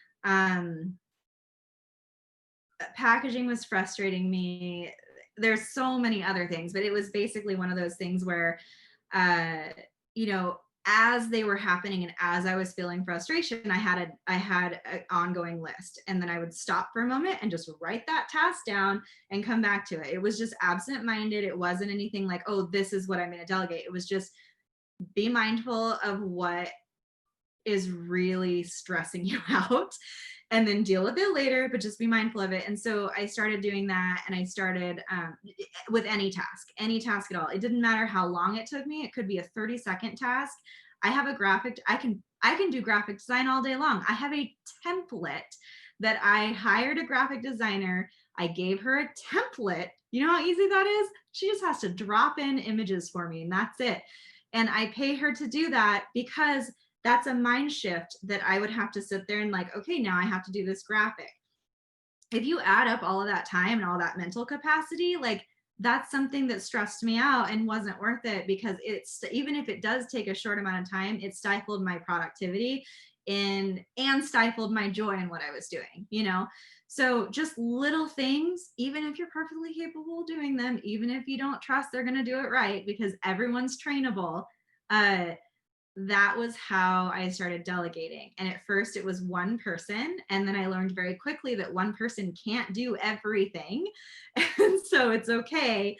Packaging was frustrating me. There's so many other things, but it was basically one of those things where, as they were happening and as I was feeling frustration, I had an ongoing list, and then I would stop for a moment and just write that task down and come back to it. It was just absent-minded. It wasn't anything like, oh, this is what I'm going to delegate. It was just, be mindful of what is really stressing you out, and then deal with it later, but just be mindful of it. And so I started doing that, and I started with any task at all. It didn't matter how long it took me. It could be a 30-second task. I have a graphic, I can do graphic design all day long. I have a template that I hired a graphic designer. I gave her a template. You know how easy that is? She just has to drop in images for me, and that's it. And I pay her to do that, because that's a mind shift that I would have to sit there and like, okay, now I have to do this graphic. If you add up all of that time and all that mental capacity, like, that's something that stressed me out and wasn't worth it, because it's, even if it does take a short amount of time, it stifled my productivity and stifled my joy in what I was doing, So just little things, even if you're perfectly capable of doing them, even if you don't trust they're going to do it right, because everyone's trainable, that was how I started delegating. And at first it was one person. And then I learned very quickly that one person can't do everything. And so it's okay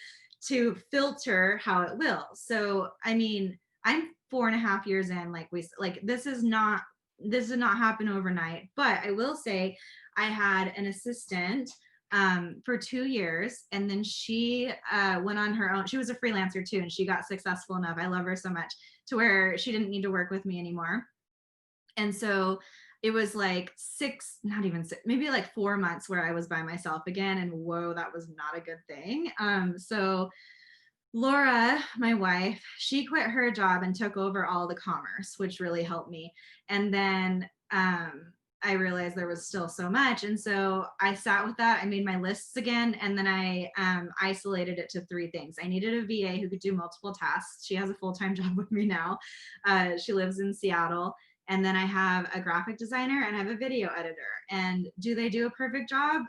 to filter how it will. So, I mean, I'm 4.5 years in, this did not happen overnight, but I will say I had an assistant for 2 years. And then she went on her own. She was a freelancer too, and she got successful enough. I love her so much, to where she didn't need to work with me anymore. And so it was like not even 6, maybe like 4 months where I was by myself again. And whoa, that was not a good thing. So Laura, my wife, she quit her job and took over all the commerce, which really helped me. And then I realized there was still so much. And so I sat with that. I made my lists again. And then I isolated it to 3 things. I needed a VA who could do multiple tasks. She has a full-time job with me now. She lives in Seattle. And then I have a graphic designer and I have a video editor. And do they do a perfect job?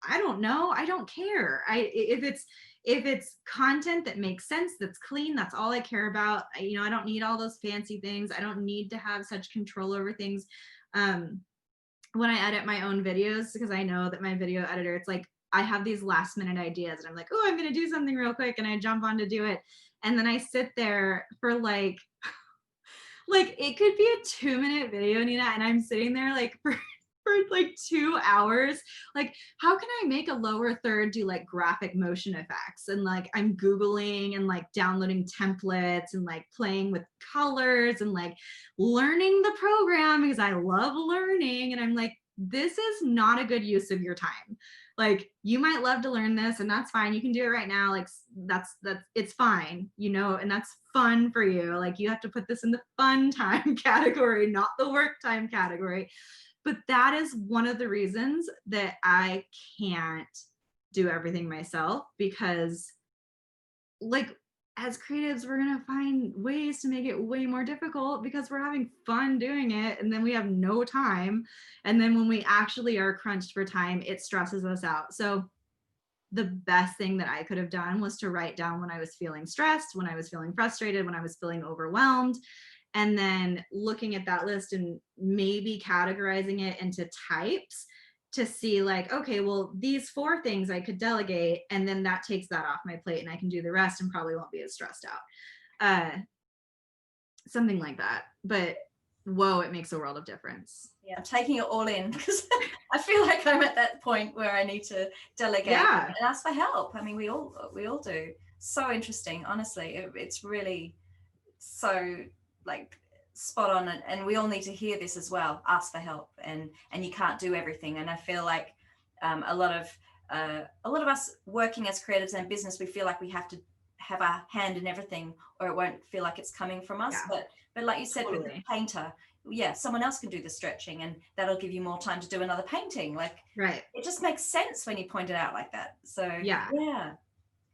I don't know. I don't care. If it's content that makes sense, that's clean, that's all I care about. I don't need all those fancy things. I don't need to have such control over things. When I edit my own videos, because I know that my video editor, it's like I have these last minute ideas and I'm like, oh, I'm going to do something real quick. And I jump on to do it. And then I sit there for like it could be a 2-minute video, Nina, and I'm sitting there like for like 2 hours. Like, how can I make a lower third do like graphic motion effects? And like I'm Googling and like downloading templates and like playing with colors and like learning the program because I love learning. And I'm like, this is not a good use of your time. Like, you might love to learn this and that's fine. You can do it right now. Like that's it's fine, and that's fun for you. Like, you have to put this in the fun time category, not the work time category. But that is one of the reasons that I can't do everything myself, because like, as creatives, we're going to find ways to make it way more difficult because we're having fun doing it. And then we have no time. And then when we actually are crunched for time, it stresses us out. So the best thing that I could have done was to write down when I was feeling stressed, when I was feeling frustrated, when I was feeling overwhelmed, and then looking at that list and maybe categorizing it into types to see like, okay, well, these 4 things I could delegate, and then that takes that off my plate and I can do the rest and probably won't be as stressed out. Something like that. But whoa, it makes a world of difference. Yeah, I'm taking it all in because I feel like I'm at that point where I need to delegate and ask for help. I mean, we all do. So interesting, honestly. It's really so like spot on, and we all need to hear this as well. Ask for help, and you can't do everything. And I feel like a lot of us working as creatives and business, we feel like we have to have our hand in everything, or it won't feel like it's coming from us. But like you said, with the painter, someone else can do the stretching, and that'll give you more time to do another painting. Like, right, it just makes sense when you point it out like that. So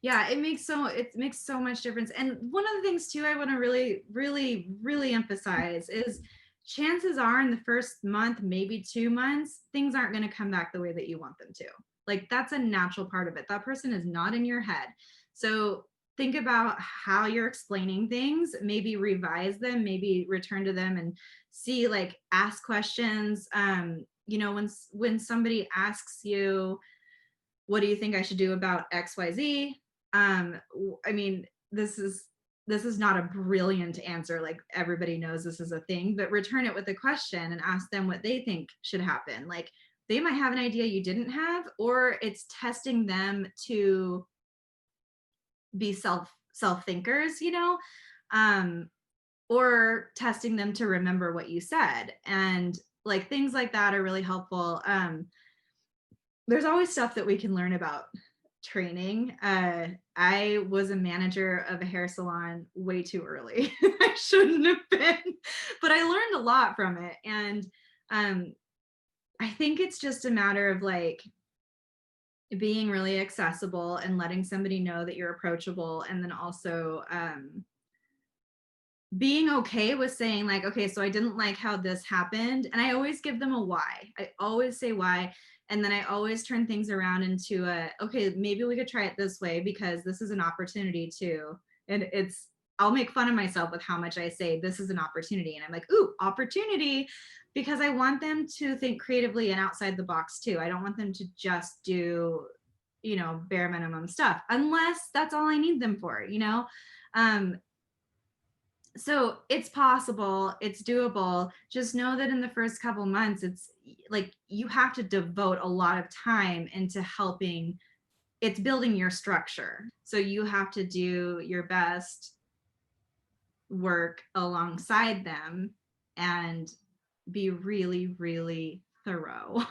yeah, it makes so much difference. And one of the things too I want to really, really, really emphasize is, chances are in the first month, maybe 2 months, things aren't going to come back the way that you want them to. Like, that's a natural part of it. That person is not in your head. So think about how you're explaining things, maybe revise them, maybe return to them and see, like, ask questions. When somebody asks you, what do you think I should do about XYZ? I mean, this is not a brilliant answer. Like, everybody knows this is a thing, but return it with a question and ask them what they think should happen. Like, they might have an idea you didn't have, or it's testing them to be self thinkers, or testing them to remember what you said. And like, things like that are really helpful. There's always stuff that we can learn about training. I was a manager of a hair salon way too early. I shouldn't have been, but I learned a lot from it. And I think it's just a matter of like being really accessible and letting somebody know that you're approachable, and then also being okay with saying like, okay, so I didn't like how this happened. And I always give them a why. I always say why. And then I always turn things around into okay, maybe we could try it this way because this is an opportunity too. And I'll make fun of myself with how much I say this is an opportunity. And I'm like, ooh, opportunity, because I want them to think creatively and outside the box too. I don't want them to just do, bare minimum stuff, unless that's all I need them for, So it's possible, it's doable. Just know that in the first couple months, it's like you have to devote a lot of time into helping. It's building your structure. So you have to do your best work alongside them and be really, really thorough.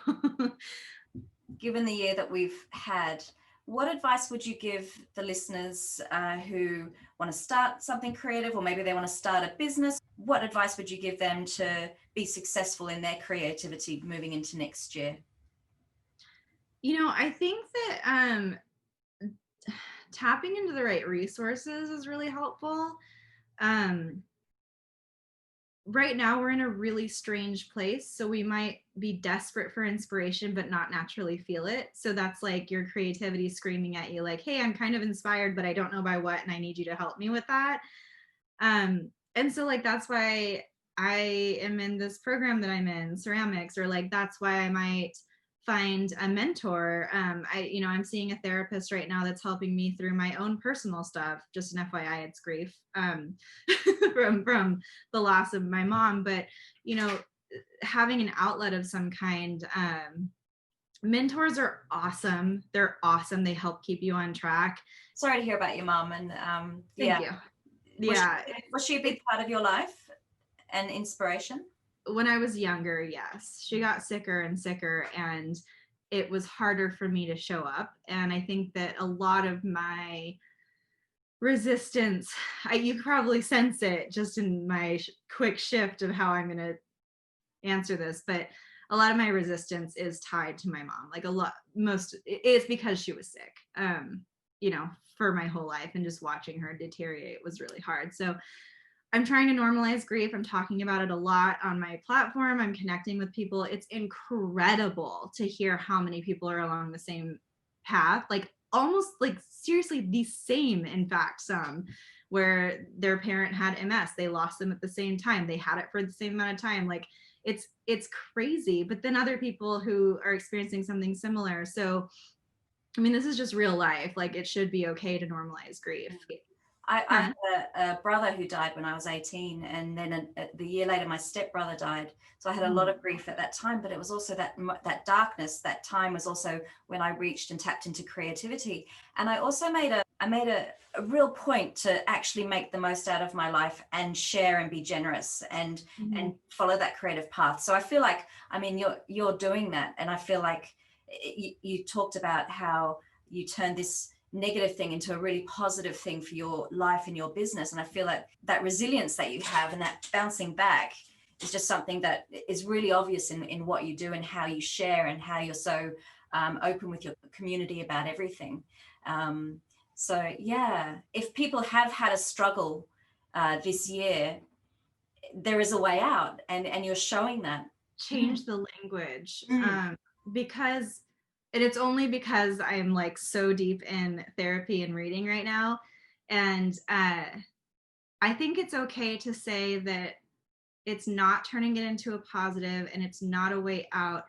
Given the year that we've had, what advice would you give the listeners who want to start something creative, or maybe they want to start a business? What advice would you give them to be successful in their creativity moving into next year? I think that tapping into the right resources is really helpful. Um, right now we're in a really strange place, so we might be desperate for inspiration but not naturally feel it. So that's like your creativity screaming at you like, hey, I'm kind of inspired but I don't know by what, and I need you to help me with that. And so like that's why I am in this program that I'm in, ceramics, or like that's why I might find a mentor. I'm seeing a therapist right now that's helping me through my own personal stuff. Just an FYI, it's grief from the loss of my mom. But having an outlet of some kind. Mentors are awesome. They're awesome. They help keep you on track. Sorry to hear about your mom. And Thank you. Yeah. Was she a big part of your life and inspiration? When I was younger, yes. She got sicker and sicker, and it was harder for me to show up. And I think that a lot of my resistance, you probably sense it just in my quick shift of how I'm going to answer this, but a lot of my resistance is tied to my mom. Like it's because she was sick, for my whole life, and just watching her deteriorate was really hard. So I'm trying to normalize grief. I'm talking about it a lot on my platform. I'm connecting with people. It's incredible to hear how many people are along the same path, like almost like seriously the same, in fact, some where their parent had MS, they lost them at the same time, they had it for the same amount of time. Like it's crazy. But then other people who are experiencing something similar. So I mean, this is just real life. Like it should be okay to normalize grief. I had a brother who died when I was 18, and then the year later, my stepbrother died. So I had a lot of grief at that time, but it was also that darkness. That time was also when I reached and tapped into creativity. And I also made a real point to actually make the most out of my life and share and be generous and follow that creative path. So I feel like, I mean, you're doing that, and I feel like you talked about how you turned this negative thing into a really positive thing for your life and your business. And I feel like that resilience that you have and that bouncing back is just something that is really obvious in what you do and how you share and how you're so open with your community about everything. So yeah, if people have had a struggle this year, there is a way out, and you're showing that. Change the language. Because and it's only because I'm like so deep in therapy and reading right now. And I think it's okay to say that it's not turning it into a positive and it's not a way out.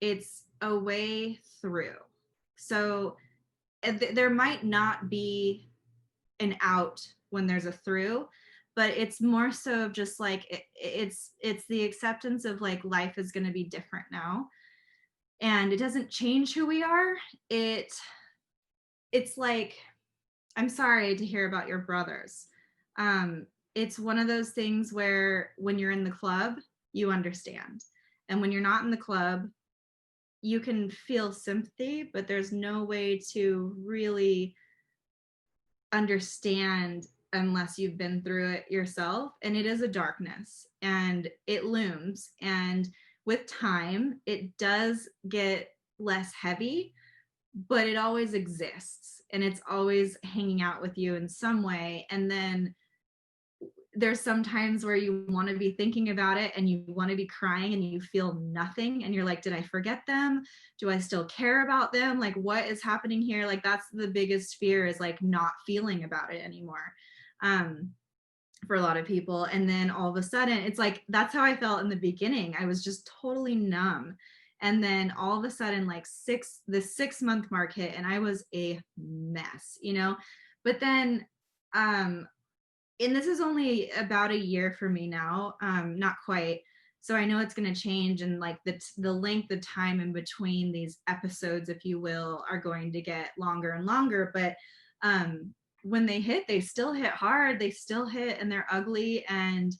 It's a way through. So there might not be an out when there's a through, but it's more so of just like it's the acceptance of like life is going to be different now, and it doesn't change who we are. It's like, I'm sorry to hear about your brothers. It's one of those things where when you're in the club, you understand. And when you're not in the club, you can feel sympathy, but there's no way to really understand unless you've been through it yourself. And it is a darkness and it looms. And with time, it does get less heavy, but it always exists and it's always hanging out with you in some way. And then there's some times where you want to be thinking about it and you want to be crying and you feel nothing. And you're like, did I forget them? Do I still care about them? Like, what is happening here? Like, that's the biggest fear, is like not feeling about it anymore. For a lot of people. And then all of a sudden, it's like, that's how I felt in the beginning. I was just totally numb. And then all of a sudden, like the 6-month mark hit and I was a mess, But then and this is only about a year for me now, not quite. So I know it's going to change, and like the length of time in between these episodes, if you will, are going to get longer and longer. But when they hit, they still hit hard. They still hit, and they're ugly, and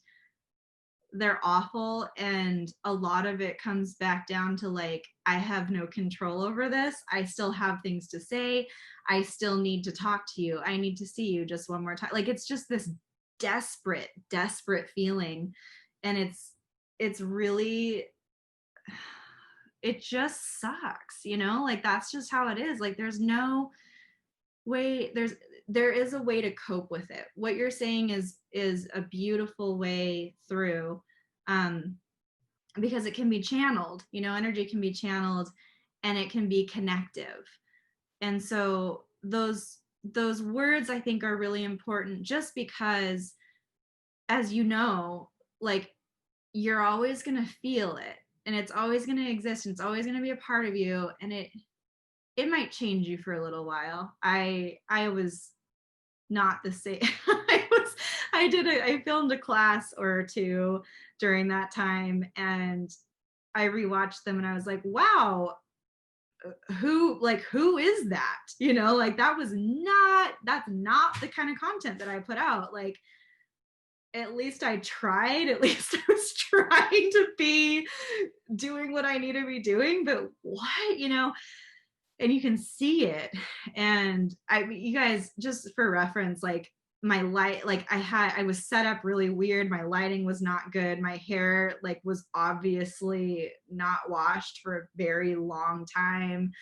they're awful. And a lot of it comes back down to like, I have no control over this. I still have things to say. I still need to talk to you. I need to see you just one more time. Like, it's just this desperate feeling. And it's really, it just sucks, you know, like that's just how it is. Like, there's no way, there is a way to cope with it. What you're saying is a beautiful way through, because it can be channeled, you know, energy can be channeled, and it can be connective. And so those words, I think, are really important, just because, as you know, like, you're always going to feel it, and it's always going to exist, and it's always going to be a part of you, and it might change you for a little while. I was not the same. I filmed a class or two during that time, and I rewatched them, and I was like, wow, who is that? You know, like, that's not the kind of content that I put out. Like, at least I tried. At least I was trying to be doing what I need to be doing, but what, you know, and you can see it. And you guys, just for reference, like, my light, like, I was set up really weird. My lighting was not good. My hair, like, was obviously not washed for a very long time.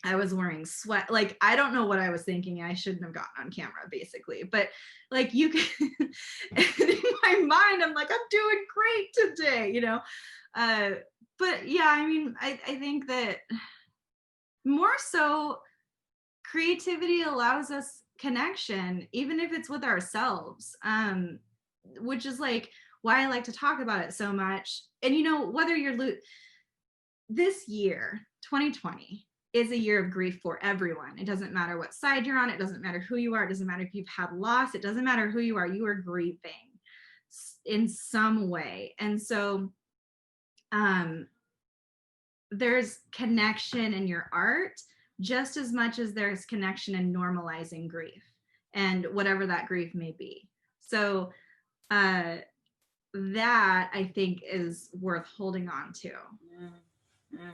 I was wearing sweat. Like, I don't know what I was thinking. I shouldn't have gotten on camera, basically. But like, you can, in my mind, I'm like, I'm doing great today, you know? But yeah, I mean, I think that more so, creativity allows us connection, even if it's with ourselves, which is like why I like to talk about it so much. And, you know, whether you're this year, 2020, is a year of grief for everyone. It doesn't matter what side you're on. It doesn't matter who you are. It doesn't matter if you've had loss. It doesn't matter who you are. You are grieving in some way. And so there's connection in your art just as much as there's connection in normalizing grief, and whatever that grief may be. So that, I think, is worth holding on to.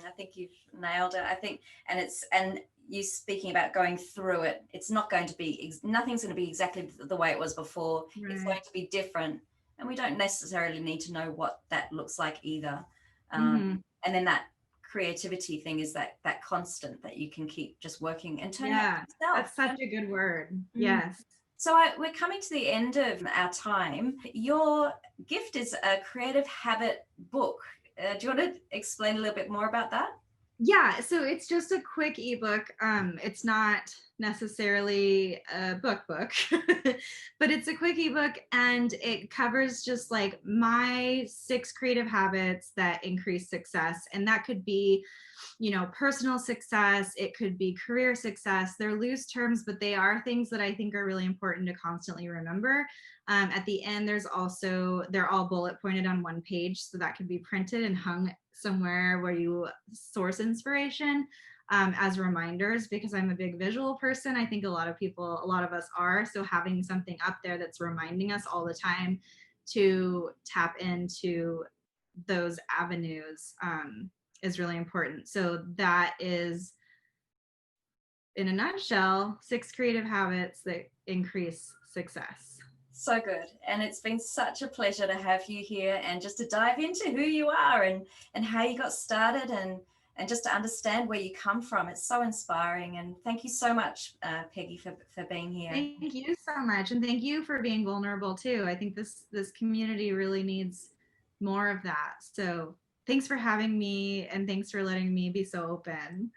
I think you've nailed it. I think, and you speaking about going through it, it's not going to be, nothing's going to be exactly the way it was before. Right. It's going to be different, and we don't necessarily need to know what that looks like either. And then that creativity thing is that constant that you can keep just working and turning up yourself. That's such a good word. Yes. So we're coming to the end of our time. Your gift is a creative habit book. Do you want to explain a little bit more about that? Yeah, so it's just a quick ebook. It's not necessarily a book, but it's a quick ebook, and it covers just like my 6 creative habits that increase success. And that could be, you know, personal success. It could be career success. They're loose terms, but they are things that I think are really important to constantly remember. At the end, they're all bullet pointed on one page, so that could be printed and hung somewhere where you source inspiration, as reminders, because I'm a big visual person. I think a lot of us are. So having something up there that's reminding us all the time to tap into those avenues is really important. So that is, in a nutshell, 6 creative habits that increase success. So good. And it's been such a pleasure to have you here, and just to dive into who you are and how you got started, and just to understand where you come from. It's so inspiring. And thank you so much, Peggy, for being here. Thank you so much. And thank you for being vulnerable too. I think this community really needs more of that. So thanks for having me, and thanks for letting me be so open.